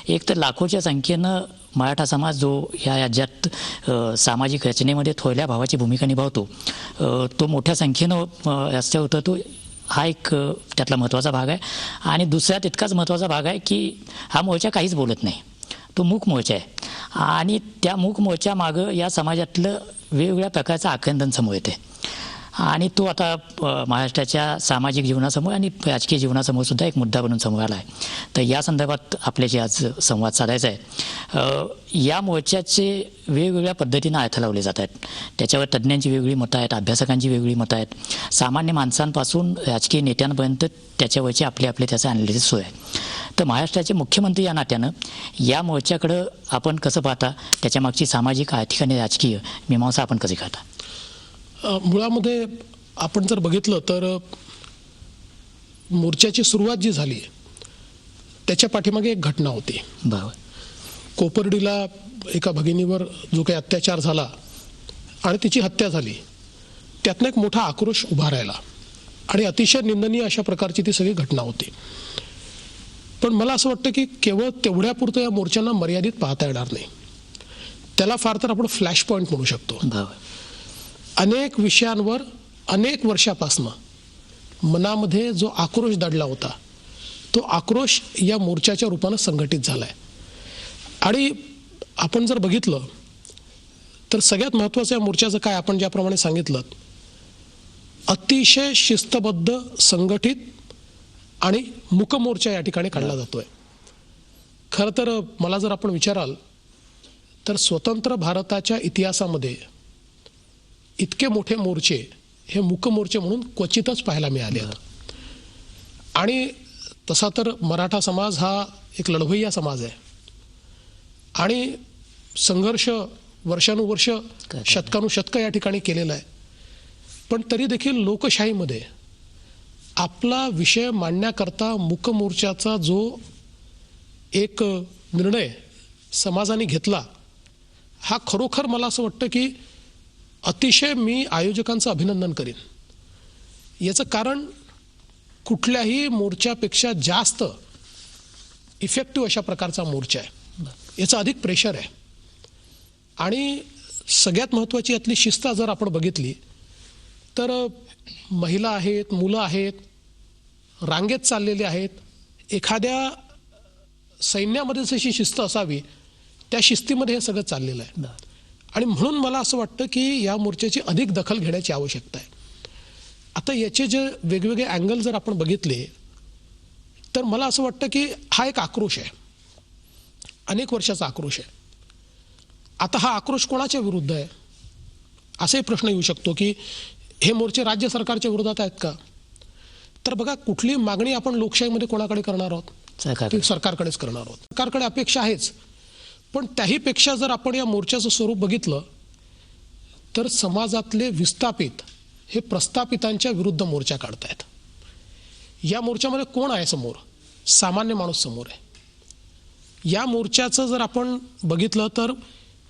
एक तर लाखोच्या संख्येनं मराठा समाज जो ह्या राज्यात सामाजिक रचनेमध्ये थोरल्या भावाची भूमिका निभावतो, तो मोठ्या संख्येनं रस्त्यावर उतरतो. हा एक त्यातला महत्त्वाचा भाग आहे. आणि दुसरा तितकाच महत्त्वाचा भाग आहे की हा मोर्चा काहीच बोलत नाही, तो मूक मोर्चा आहे. आणि त्या मूक मोर्चामागं या समाजातलं वेगवेगळ्या प्रकारचं आक्रंदन समोर येते. आणि तो आता महाराष्ट्राच्या सामाजिक जीवनासमोर आणि राजकीय जीवनासमोर सुद्धा एक मुद्दा बनून समोर आला आहे. तर या संदर्भात आपल्याशी आज संवाद साधायचा आहे. या मोर्चाचे वेगवेगळ्या पद्धतीनं अर्थ लावले जात आहेत. त्याच्यावर तज्ज्ञांची वेगळी मतं आहेत, अभ्यासकांची वेगळी मतं आहेत, सामान्य माणसांपासून राजकीय नेत्यांपर्यंत त्याच्यावरचे आपले त्याचं ॲनालिसिस सुरू आहे. तर महाराष्ट्राचे मुख्यमंत्री या नात्यानं या मोर्चाकडं आपण कसं पाहता, त्याच्यामागची सामाजिक, आर्थिक आणि राजकीय मीमांसा आपण कशी करता? मुळामध्ये आपण जर बघितलं तर मोर्चाची सुरुवात जी झाली त्याच्या पाठीमागे एक घटना होती. बरोबर. कोपर्डीला एका भगिनीवर जो काही अत्याचार झाला आणि तिची हत्या झाली, त्यातनं एक मोठा आक्रोश उभा राहिला आणि अतिशय निंदनीय अशा प्रकारची ती सगळी घटना होती. पण मला असं वाटतं की केवळ तेवढ्यापुरतं या मोर्चांना मर्यादित पाहता येणार नाही. त्याला फार तर आपण फ्लॅश पॉईंट म्हणू शकतो. बरोबर. अनेक विषयांवर अनेक वर्षापासनं मनामध्ये जो आक्रोश दडला होता, तो आक्रोश या मोर्चाच्या रूपानं संघटित झाला आहे. आणि आपण जर बघितलं तर सगळ्यात महत्त्वाचं या मोर्चाचं काय, आपण ज्याप्रमाणे सांगितलं, अतिशय शिस्तबद्ध, संघटित आणि मूक मोर्चा या ठिकाणी काढला जातोय. खरं तर मला जर आपण विचाराल तर स्वतंत्र भारताच्या इतिहासामध्ये इतके मोठे मोर्चे हे मूक मोर्चे म्हणून क्वचितच पाहायला मिळाले. आणि तसा तर मराठा समाज हा एक लढवय्या समाज आहे आणि संघर्ष वर्षानुवर्ष, शतकानुशतकं या ठिकाणी केलेला आहे. पण तरी देखील लोकशाहीमध्ये आपला विषय मांडण्याकरता मूक मोर्चाचा जो एक निर्णय समाजाने घेतला, हा खरोखर मला असं वाटतं की अतिशय मी आयोजकांचं अभिनंदन करीन. याचं कारण कुठल्याही मोर्चापेक्षा जास्त इफेक्टिव्ह अशा प्रकारचा मोर्चा आहे. याचं अधिक प्रेशर आहे. आणि सगळ्यात महत्त्वाची यातली शिस्त जर आपण बघितली तर महिला आहेत, मुलं आहेत, रांगेत चाललेले आहेत. एखाद्या सैन्यामध्ये जशी शिस्त असावी त्या शिस्तीमध्ये हे सगळं चाललेलं आहे. आणि म्हणून मला असं वाटतं की या मोर्चाची अधिक दखल घेण्याची आवश्यकता आहे. आता याचे जे वेगवेगळे अँगल जर आपण बघितले तर मला असं वाटतं की हा एक आक्रोश आहे, अनेक वर्षाचा आक्रोश आहे. आता हा आक्रोश कोणाच्या विरुद्ध आहे असाही प्रश्न येऊ शकतो की हे मोर्चे राज्य सरकारच्या विरोधात आहेत का? तर बघा, कुठली मागणी आपण लोकशाहीमध्ये कोणाकडे करणार आहोत? सरकारकडेच करणार आहोत. सरकारकडे अपेक्षा आहेच, पण त्याहीपेक्षा जर आपण या मोर्चाचं स्वरूप बघितलं तर समाजातले विस्थापित हे प्रस्थापितांच्या विरुद्ध मोर्चा काढतायत. या मोर्चामध्ये कोण आहे समोर? सामान्य माणूस समोर आहे. या मोर्चाचं जर आपण बघितलं तर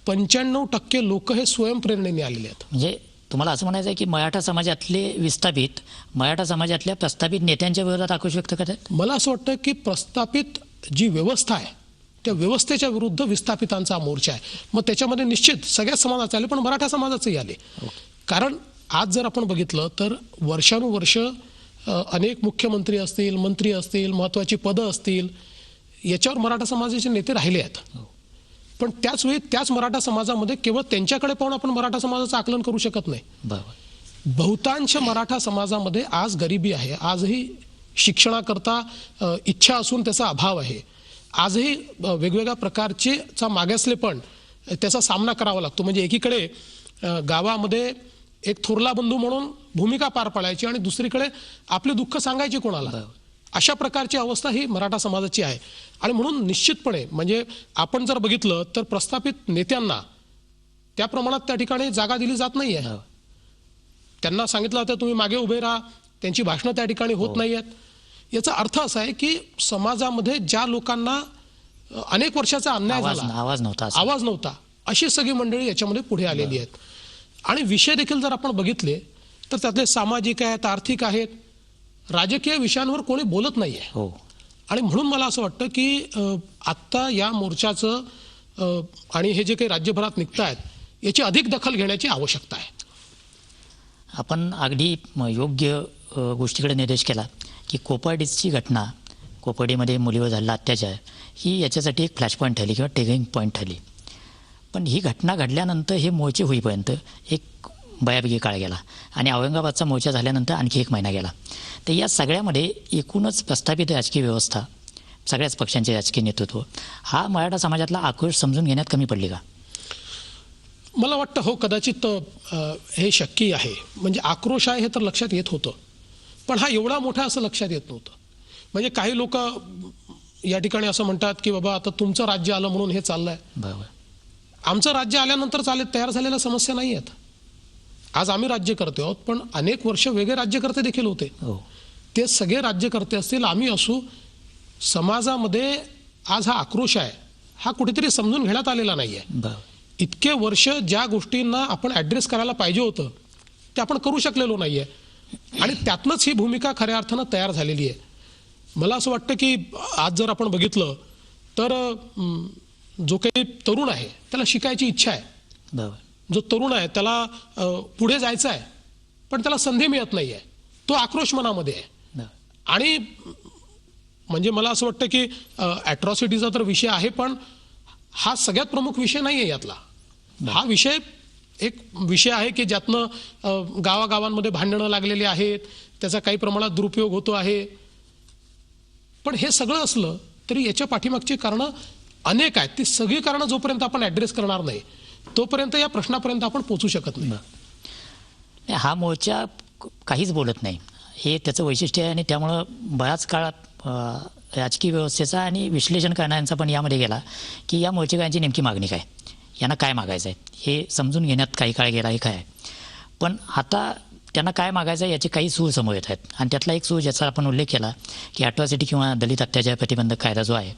95% लोक हे स्वयंप्रेरणेने आलेले आहेत. म्हणजे तुम्हाला असं म्हणायचं आहे की मराठा समाजातले विस्थापित मराठा समाजातल्या प्रस्थापित नेत्यांच्या विरोधात आक्रोश व्यक्त करतात? मला असं वाटतं की प्रस्थापित जी व्यवस्था आहे त्या व्यवस्थेच्या विरुद्ध विस्थापितांचा मोर्चा आहे. मग त्याच्यामध्ये निश्चित सगळ्या समाजाचे आले, पण मराठा समाजाचेही आले. कारण आज जर आपण बघितलं तर वर्षानुवर्ष अनेक मुख्यमंत्री असतील, मंत्री असतील, महत्त्वाची पदं असतील, याच्यावर मराठा समाजाचे नेते राहिले आहेत. पण त्याच वेळी त्याच मराठा समाजामध्ये केवळ त्यांच्याकडे पाहून आपण मराठा समाजाचं आकलन करू शकत नाही. बहुतांश मराठा समाजामध्ये आज गरिबी आहे, आजही शिक्षणाकरता इच्छा असून त्याचा अभाव आहे, आजही वेगवेगळ्या प्रकारचे मागासलेपण त्याचा सामना करावा लागतो. म्हणजे एकीकडे गावामध्ये एक थोरला बंधू म्हणून भूमिका पार पाडायची आणि दुसरीकडे आपले दुःख सांगायचे कोणाला, अशा प्रकारची अवस्था ही मराठा समाजाची आहे. आणि म्हणून निश्चितपणे म्हणजे आपण जर बघितलं तर प्रस्थापित नेत्यांना त्या प्रमाणात त्या ठिकाणी जागा दिली जात नाही आहे. त्यांना सांगितलं जातं तुम्ही मागे उभे राहा, त्यांची भाषणं त्या ठिकाणी होत नाही आहेत. याचा अर्थ असा आहे की समाजामध्ये ज्या लोकांना अनेक वर्षाचा अन्याय झाला, आवाज नव्हता, अशी सगळी मंडळी याच्यामध्ये पुढे आलेली आहेत. आणि विषय देखील जर आपण बघितले तर त्यातले सामाजिक आहेत, आर्थिक आहेत, राजकीय विषयांवर कोणी बोलत नाही आहे. आणि म्हणून मला असं वाटतं की आत्ता या मोर्चाचं आणि हे जे काही राज्यभरात निघत आहेत याची अधिक दखल घेण्याची आवश्यकता आहे. आपण अगदी योग्य गोष्टीकडे निर्देश केला की कोपर्डीची घटना, कोपर्डीमध्ये मुलीवर झालेला अत्याचार ही याच्यासाठी एक फ्लॅश पॉईंट ठरली किंवा टेरिंग पॉईंट ठरली. पण ही घटना घडल्यानंतर हे मोर्चे होईपर्यंत एक बऱ्यापैकी काळ गेला आणि औरंगाबादचा मोर्चा झाल्यानंतर आणखी 1 महिना गेला. तर या सगळ्यामध्ये एकूणच प्रस्थापित राजकीय व्यवस्था, सगळ्याच पक्षांचे राजकीय नेतृत्व हा मराठा समाजातला आक्रोश समजून घेण्यात कमी पडली का? मला वाटतं हो, कदाचित हे शक्य आहे. म्हणजे आक्रोश आहे हे तर लक्षात येत होतं, पण हा एवढा मोठा असं लक्षात येत नव्हतं. म्हणजे काही लोक या ठिकाणी असं म्हणतात की बाबा आता तुमचं राज्य आलं म्हणून हे चाललंय. बरोबर. आमचं राज्य आल्यानंतर तयार झालेल्या समस्या नाही आहेत. आज आम्ही राज्यकर्ते आहोत, पण अनेक वर्ष वेगळे राज्यकर्ते देखील होते. हो. ते सगळे राज्यकर्ते असतील, आम्ही असू, समाजामध्ये आज हा आक्रोश आहे हा कुठेतरी समजून घेण्यात आलेला नाहीये. बरोबर. इतके वर्ष ज्या गोष्टींना आपण ॲड्रेस करायला पाहिजे होतं ते आपण करू शकलेलो नाहीये आणि त्यातनंच ही भूमिका खऱ्या अर्थानं तयार झालेली आहे. मला असं वाटतं की आज जर आपण बघितलं तर जो काही तरुण आहे त्याला शिकायची इच्छा आहे. बरोबर. जो तरुण आहे त्याला पुढे जायचं आहे, पण त्याला संधी मिळत नाही आहे. तो आक्रोश मनामध्ये आहे. बरोबर. आणि म्हणजे मला असं वाटतं की ॲट्रॉसिटीचा तर विषय आहे, पण हा सगळ्यात प्रमुख विषय नाही आहे यातला. हा विषय एक विषय आहे की ज्यातनं गावागावांमध्ये भांडणं लागलेली आहेत, त्याचा काही प्रमाणात दुरुपयोग होतो आहे. पण हे सगळं असलं तरी याच्या पाठीमागची कारणं अनेक आहेत. ती सगळी कारणं जोपर्यंत आपण ॲड्रेस करणार नाही तोपर्यंत या प्रश्नापर्यंत आपण पोहोचू शकत नाही. हा मोर्चा काहीच बोलत नाही हे त्याचं वैशिष्ट्य आहे आणि त्यामुळं बऱ्याच काळात राजकीय व्यवस्थेचा आणि विश्लेषण करणाऱ्यांचा पण यामध्ये गेला की या मोर्चेकऱ्यांची नेमकी मागणी काय, यांना काय मागायचं आहे हे समजून घेण्यात काही काळ गेला. हे काय आहे, पण आता त्यांना काय मागायचं आहे याचे काही सूर समोर येत आहेत. आणि त्यातला एक सूर ज्याचा आपण उल्लेख केला की ॲट्रॉसिटी किंवा दलित अत्याचार प्रतिबंधक कायदा जो आहे,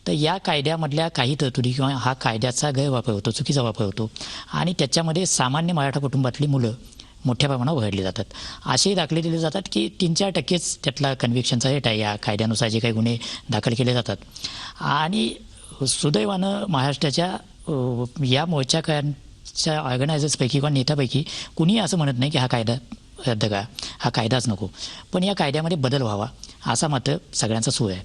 तर या कायद्यामधल्या काही तरतुदी किंवा हा कायद्याचा गैरवापर होतो, चुकीचा वापर होतो आणि त्याच्यामध्ये सामान्य मराठा कुटुंबातली मुलं मोठ्या प्रमाणावर वळली जातात. असेही दाखले दिले जातात की 3-4% त्यातला कन्व्हिक्शनचा रेट आहे या कायद्यानुसार जे काही गुन्हे दाखल केले जातात. आणि सुदैवानं महाराष्ट्राच्या या मोर्चाकारांच्या ऑर्गनायझर्सपैकी किंवा नेत्यापैकी कुणीही असं म्हणत नाही की हा कायदा रद्द करा, हा कायदाच नको, पण या कायद्यामध्ये बदल व्हावा असा मात्र सगळ्यांचा सूर आहे.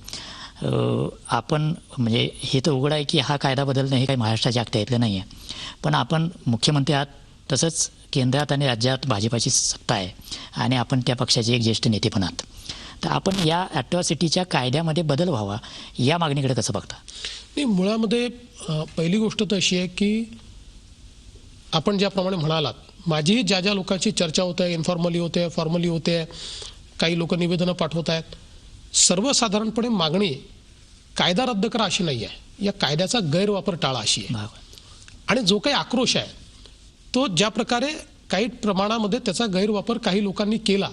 आपण म्हणजे हे तर उघड आहे की हा कायदा बदलणं हे काही महाराष्ट्राच्या अखत्यारीतलं नाही आहे, पण आपण मुख्यमंत्री आहात, तसंच केंद्रात आणि राज्यात भाजपाची सत्ता आहे आणि आपण त्या पक्षाचे एक ज्येष्ठ नेते पण आहात. तर आपण या ॲट्रॉसिटीच्या कायद्यामध्ये बदल व्हावा या मागणीकडे कसं बघता? नाही, मुळामध्ये पहिली गोष्ट तर अशी आहे की आपण ज्याप्रमाणे म्हणालात, माझी ज्या लोकांची चर्चा होत आहे, इन्फॉर्मली होते, फॉर्मली होते, काही लोक निवेदनं पाठवत आहेत, सर्वसाधारणपणे मागणी कायदा रद्द करा अशी नाही आहे, या कायद्याचा गैरवापर टाळा अशी आहे. आणि जो काही आक्रोश आहे तो ज्या प्रकारे काही प्रमाणामध्ये त्याचा गैरवापर काही लोकांनी केला,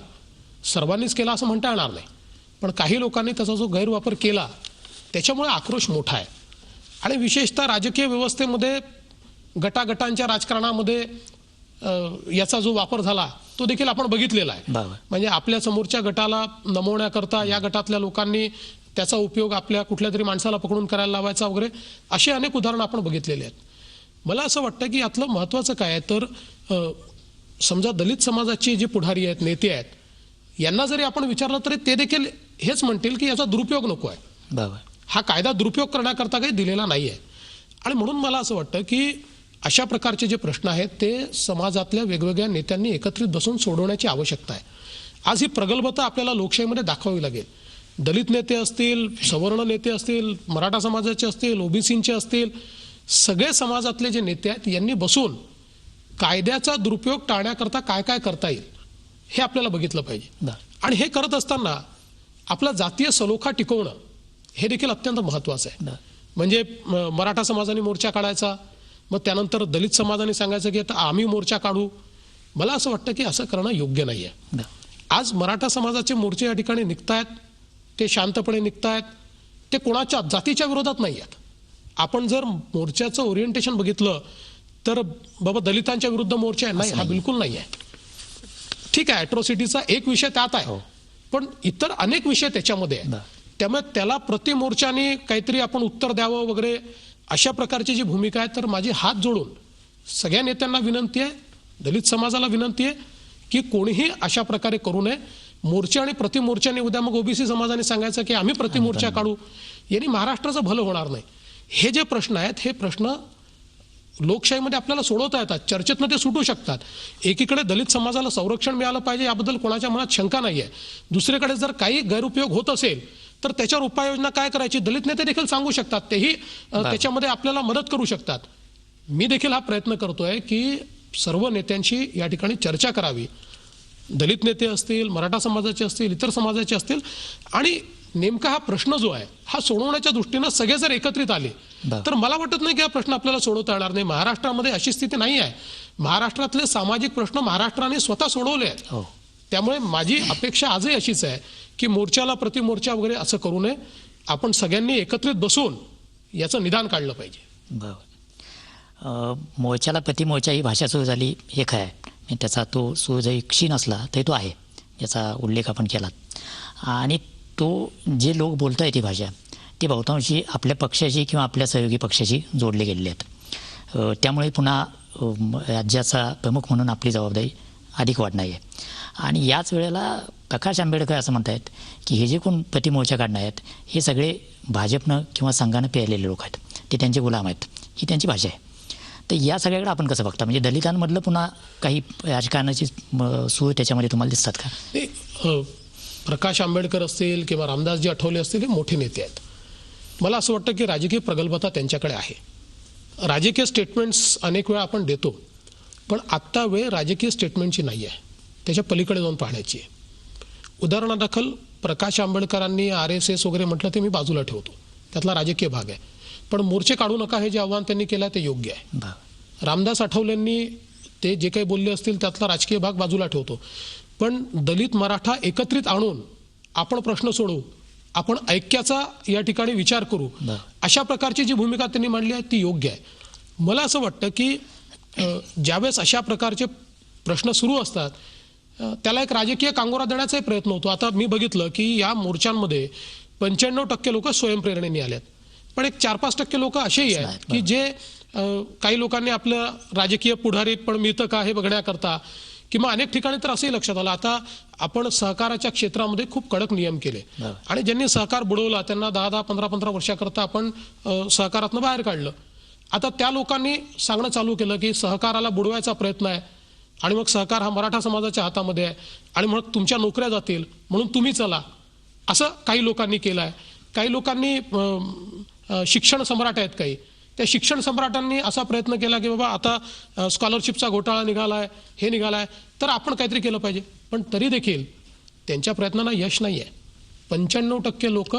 सर्वांनीच केला असं म्हणता येणार नाही, पण काही लोकांनी त्याचा जो गैरवापर केला त्याच्यामुळे आक्रोश मोठा आहे. आणि विशेषतः राजकीय व्यवस्थेमध्ये गटागटांच्या राजकारणामध्ये याचा जो वापर झाला तो देखील आपण बघितलेला आहे. म्हणजे आपल्या समोरच्या गटाला नमवण्याकरता या गटातल्या लोकांनी त्याचा उपयोग आपल्या कुठल्या तरी माणसाला पकडून करायला लावायचा वगैरे, अशी अनेक उदाहरणं आपण बघितलेली आहेत. मला असं वाटतं की यातलं महत्त्वाचं काय आहे तर समजा दलित समाजाचे जे पुढारी आहेत, नेते आहेत, यांना जरी आपण विचारलं तरी ते देखील हेच म्हणतील की याचा दुरुपयोग नको आहे. हा कायदा दुरुपयोग करण्याकरता काही दिलेला नाही आहे. आणि म्हणून मला असं वाटतं की अशा प्रकारचे जे प्रश्न आहेत ते समाजातल्या वेगवेगळ्या नेत्यांनी एकत्रित बसून सोडवण्याची आवश्यकता आहे. आज ही प्रगल्भता आपल्याला लोकशाहीमध्ये दाखवावी लागेल. दलित नेते असतील, सवर्ण नेते असतील, मराठा समाजाचे असतील, ओबीसींचे असतील, सगळे समाजातले जे नेते आहेत यांनी बसून कायद्याचा दुरुपयोग टाळण्याकरता काय काय करता येईल हे आपल्याला बघितलं पाहिजे. आणि हे करत असताना आपला जातीय सलोखा टिकवणं हे देखील अत्यंत महत्त्वाचं आहे. म्हणजे मराठा समाजाने मोर्चा काढायचा, मग त्यानंतर दलित समाजाने सांगायचं की आता आम्ही मोर्चा काढू. मला असं वाटतं की असं करणं योग्य नाही आहे. आज मराठा समाजाचे मोर्चे या ठिकाणी निघतायत, ते शांतपणे निघतायत, ते कोणाच्या जातीच्या विरोधात नाही आहेत. आपण जर मोर्चाचं ओरिएंटेशन बघितलं तर बाबा दलितांच्या विरुद्ध मोर्चा आहे, नाही, हा बिलकुल नाही आहे. ठीक आहे, ॲट्रॉसिटीचा एक विषय त्यात आहे, पण इतर अनेक विषय त्याच्यामध्ये आहे. त्यामुळे त्याला प्रतिमोर्चाने काहीतरी आपण उत्तर द्यावं वगैरे अशा प्रकारची जी भूमिका आहे, तर माझी हात जोडून सगळ्या नेत्यांना विनंती आहे, दलित समाजाला विनंती आहे की कोणीही अशा प्रकारे करू नये. मोर्चा आणि प्रतिमोर्चाने उद्या मग ओबीसी समाजाने सांगायचं की आम्ही प्रतिमोर्चा काढू, यांनी महाराष्ट्राचं भलं होणार नाही. हे जे प्रश्न आहेत, हे प्रश्न लोकशाहीमध्ये आपल्याला सोडवता येतात, चर्चेतनं ते सुटू शकतात. एकीकडे दलित समाजाला संरक्षण मिळालं पाहिजे याबद्दल कोणाच्या मनात शंका नाही आहे. दुसरीकडे जर काही गैरउपयोग होत असेल तर त्याच्यावर उपाययोजना काय करायची दलित नेते देखील सांगू शकतात, तेही त्याच्यामध्ये आपल्याला मदत करू शकतात. मी देखील हा प्रयत्न करतोय की सर्व नेत्यांशी या ठिकाणी चर्चा करावी. दलित नेते असतील, मराठा समाजाचे असतील, इतर समाजाचे असतील, आणि नेमका हा प्रश्न जो आहे हा सोडवण्याच्या दृष्टीनं सगळे जर एकत्रित आले तर मला वाटत नाही की हा प्रश्न आपल्याला सोडवता येणार नाही. महाराष्ट्रामध्ये अशी स्थिती नाही आहे. महाराष्ट्रातले सामाजिक प्रश्न महाराष्ट्राने स्वतः सोडवले आहेत. त्यामुळे माझी अपेक्षा आजही अशीच आहे की मोर्चाला प्रतिमोर्चा वगैरे असं करू नये. आपण सगळ्यांनी एकत्रित बसून याचं निदान काढलं पाहिजे. बरोबर. मोर्चाला प्रतिमोर्चा ही भाषा सुरू झाली हे काय आहे, त्याचा तो सूर जरी क्षीण असला तरी तो आहे, याचा उल्लेख आपण केला. आणि तो जे लोक बोलत आहेत ती भाषा, ती बहुतांशी आपल्या पक्षाची किंवा आपल्या सहयोगी पक्षाशी जोडले गेलेले आहेत. त्यामुळे पुन्हा राज्याचा प्रमुख म्हणून आपली जबाबदारी अधिक वाढणार आहे. आणि याच वेळेला प्रकाश आंबेडकर असं म्हणत की हे जे कोण प्रतिमोर्चा काढणार आहेत हे सगळे भाजपनं किंवा संघानं पेरलेले लोक आहेत, ते त्यांचे गुलाम आहेत, ही त्यांची भाषा आहे. तर या सगळ्याकडे आपण कसं बघता, म्हणजे दलितांमधलं पुन्हा काही राजकारणाची सूर त्याच्यामध्ये तुम्हाला दिसतात का? प्रकाश आंबेडकर असतील किंवा रामदासजी आठवले असतील, हे मोठे नेते आहेत. मला असं वाटतं की राजकीय प्रगल्भता त्यांच्याकडे आहे. राजकीय स्टेटमेंट्स अनेक वेळा आपण देतो, पण आत्ता वेळ राजकीय स्टेटमेंटची नाही आहे, त्याच्या पलीकडे जाऊन पाहण्याची आहे. उदाहरणादाखल प्रकाश आंबेडकरांनी RSS वगैरे म्हटलं ते मी बाजूला ठेवतो, त्यातला राजकीय भाग आहे. पण मोर्चे काढू नका हे जे आव्हान त्यांनी केलं ते योग्य आहे. रामदास आठवलेंनी ते जे काही बोलले असतील त्यातला राजकीय भाग बाजूला ठेवतो, पण दलित मराठा एकत्रित आणून आपण प्रश्न सोडवू, आपण ऐक्याचा या ठिकाणी विचार करू, अशा प्रकारची जी भूमिका त्यांनी मांडली आहे ती योग्य आहे. मला असं वाटतं की ज्यावेळेस अशा प्रकारचे प्रश्न सुरू असतात त्याला एक राजकीय कांगोरा देण्याचाही प्रयत्न होतो. आता मी बघितलं की या मोर्चांमध्ये 95% लोक स्वयंप्रेरणेने आलेत, पण एक 4-5% लोक असेही आहेत की जे काही लोकांनी आपलं राजकीय पुढारी पण मिळतं का हे बघण्याकरता, किंवा अनेक ठिकाणी तर असंही लक्षात आलं आता आपण सहकाराच्या क्षेत्रामध्ये खूप कडक नियम केले आणि ज्यांनी सहकार बुडवला त्यांना 10-10, 15-15 वर्षाकरता आपण सहकारातनं बाहेर काढलं. आता त्या लोकांनी सांगणं चालू केलं की सहकाराला बुडवायचा प्रयत्न आहे आणि मग सहकार हा मराठा समाजाच्या हातामध्ये आहे आणि मग तुमच्या नोकऱ्या जातील म्हणून तुम्ही चला, असं काही लोकांनी केलं आहे. काही लोकांनी शिक्षण सम्राट आहेत, काही त्या शिक्षण सम्राटांनी असा प्रयत्न केला की बाबा आता स्कॉलरशिपचा घोटाळा निघालाय, हे निघालाय, तर आपण काहीतरी केलं पाहिजे. पण तरी देखील त्यांच्या प्रयत्नांना यश नाही आहे. 95% लोक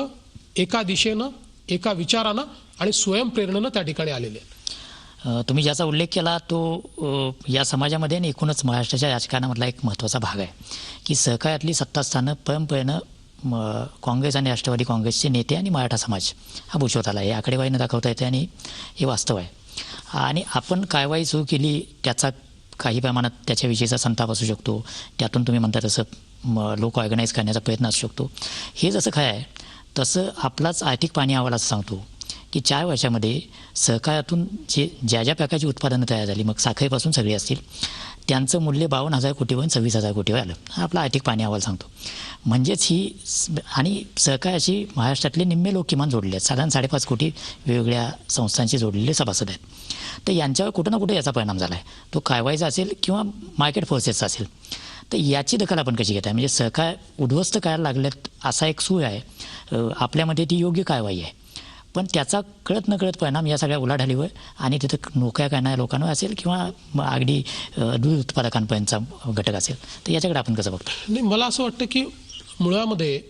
एका दिशेनं, एका विचारानं आणि स्वयंप्रेरणेनं त्या ठिकाणी आलेले आहेत. तुम्ही ज्याचा उल्लेख केला तो या समाजामध्ये आणि एकूणच महाराष्ट्राच्या राजकारणामधला एक महत्त्वाचा भाग आहे की सहकारातली सत्तास्थानं परंपरेनं काँग्रेस आणि राष्ट्रवादी काँग्रेसचे नेते आणि मराठा समाज हा भूषवत आला. हे आकडेवारीनं दाखवता येते आणि हे वास्तव आहे. आणि आपण कारवाई सुरू केली त्याचा काही प्रमाणात त्याच्याविषयीचा संताप असू शकतो, त्यातून तुम्ही म्हणता तसं लोक ऑर्गनाईज करण्याचा प्रयत्न असू शकतो. हे जसं खरं आहे तसं आपलाच आर्थिक पाणी अहवाल असं सांगतो की 4 वर्षामध्ये सहकारातून ज्या ज्या प्रकारची उत्पादनं तयार झाली, मग साखरेपासून सगळी असतील, त्यांचं मूल्य 52,000 कोटीवरून 26,000 कोटीवर आलं. हा आपला आर्थिक पाणी अहवाल सांगतो. म्हणजेच ही आणि सहकाराशी महाराष्ट्रातले निम्मे लोक किमान जोडले आहेत. साधारण 5.5 कोटी वेगवेगळ्या संस्थांशी जोडलेले सभासद आहेत. तर यांच्यावर कुठं ना कुठे याचा परिणाम झाला आहे, तो कारवाईचा असेल किंवा मार्केट फोर्सेसचा असेल. तर याची दखल आपण कशी घेत आहे, म्हणजे सहकार उद्ध्वस्त करायला लागल्यात असा एक सूर आहे. आपल्यामध्ये ती योग्य कारवाई आहे, पण त्याचा कळत नकळत परिणाम या सगळ्या उलाढालीवर आणि तिथं नोकऱ्या करणाऱ्या लोकांवर असेल किंवा अगदी दूध उत्पादकांपर्यंतचा घटक असेल. तर याच्याकडे आपण कसं बघतो? नाही, मला असं वाटतं की मुळामध्ये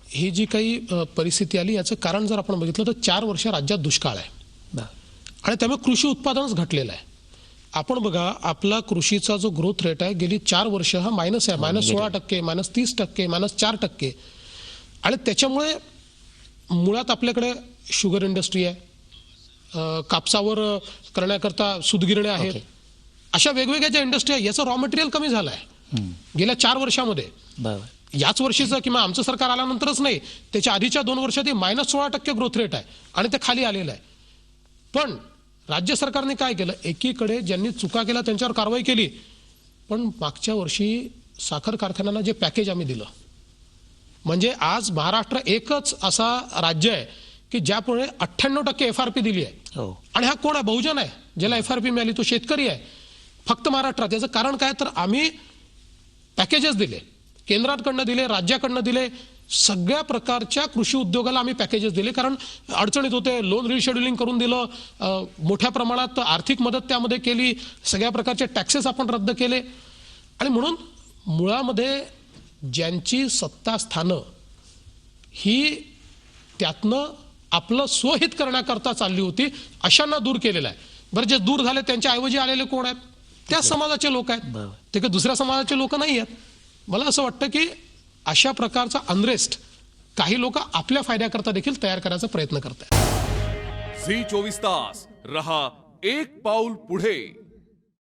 ही जी काही परिस्थिती आली याचं कारण जर आपण बघितलं तर 4 वर्ष राज्यात दुष्काळ आहे आणि त्यामुळे कृषी उत्पादनच घटलेलं आहे. आपण बघा, आपला कृषीचा जो ग्रोथ रेट आहे गेली 4 वर्ष हा मायनस आहे, -16%, -30%, -4%. आणि त्याच्यामुळे मुळात आपल्याकडे शुगर इंडस्ट्री आहे, कापसावर करण्याकरता सूतगिरण्या आहेत, अशा वेगवेगळ्या ज्या इंडस्ट्री आहे याचं रॉ मटेरियल कमी झालं आहे गेल्या 4 वर्षामध्ये. याच वर्षीचं किंवा आमचं सरकार आल्यानंतरच नाही, त्याच्या आधीच्या 2 वर्षात -16% ग्रोथ रेट आहे आणि ते खाली आलेलं आहे. पण राज्य सरकारने काय केलं, एकीकडे ज्यांनी चुका केल्या त्यांच्यावर कारवाई केली, पण मागच्या वर्षी साखर कारखान्यांना जे पॅकेज आम्ही दिलं, म्हणजे आज महाराष्ट्र एकच असा राज्य आहे की ज्यापुढे 98% FRP दिली आहे. हो. आणि हा कोण आहे? बहुजन आहे ज्याला FRP मिळाली, तो शेतकरी आहे फक्त महाराष्ट्रात. याचं कारण काय, तर आम्ही पॅकेजेस दिले, केंद्राकडनं दिले, राज्याकडनं दिले, सगळ्या प्रकारच्या कृषी उद्योगाला आम्ही पॅकेजेस दिले. कारण अडचणीत होते, लोन रिशेड्युलिंग करून दिलं, मोठ्या प्रमाणात आर्थिक मदत त्यामध्ये केली, सगळ्या प्रकारचे टॅक्सेस आपण रद्द केले. आणि म्हणून मुळामध्ये ज्यांची सत्तास्थानं ही त्यातनं आपलं स्वहित करण्याकरता चालली होती, अशांना दूर केलेलं आहे. बरं, जे दूर झाले त्यांच्या ऐवजी आलेले कोण आहेत? त्या समाजाचे लोक आहेत, ते काही दुसऱ्या समाजाचे लोक नाही आहेत. मला असं वाटतं की अशा प्रकारचा अनरेस्ट काही लोक आपल्या फायद्याकरता देखील तयार करायचा प्रयत्न करतात. झी 24 तास रहा एक पाऊल पुढे.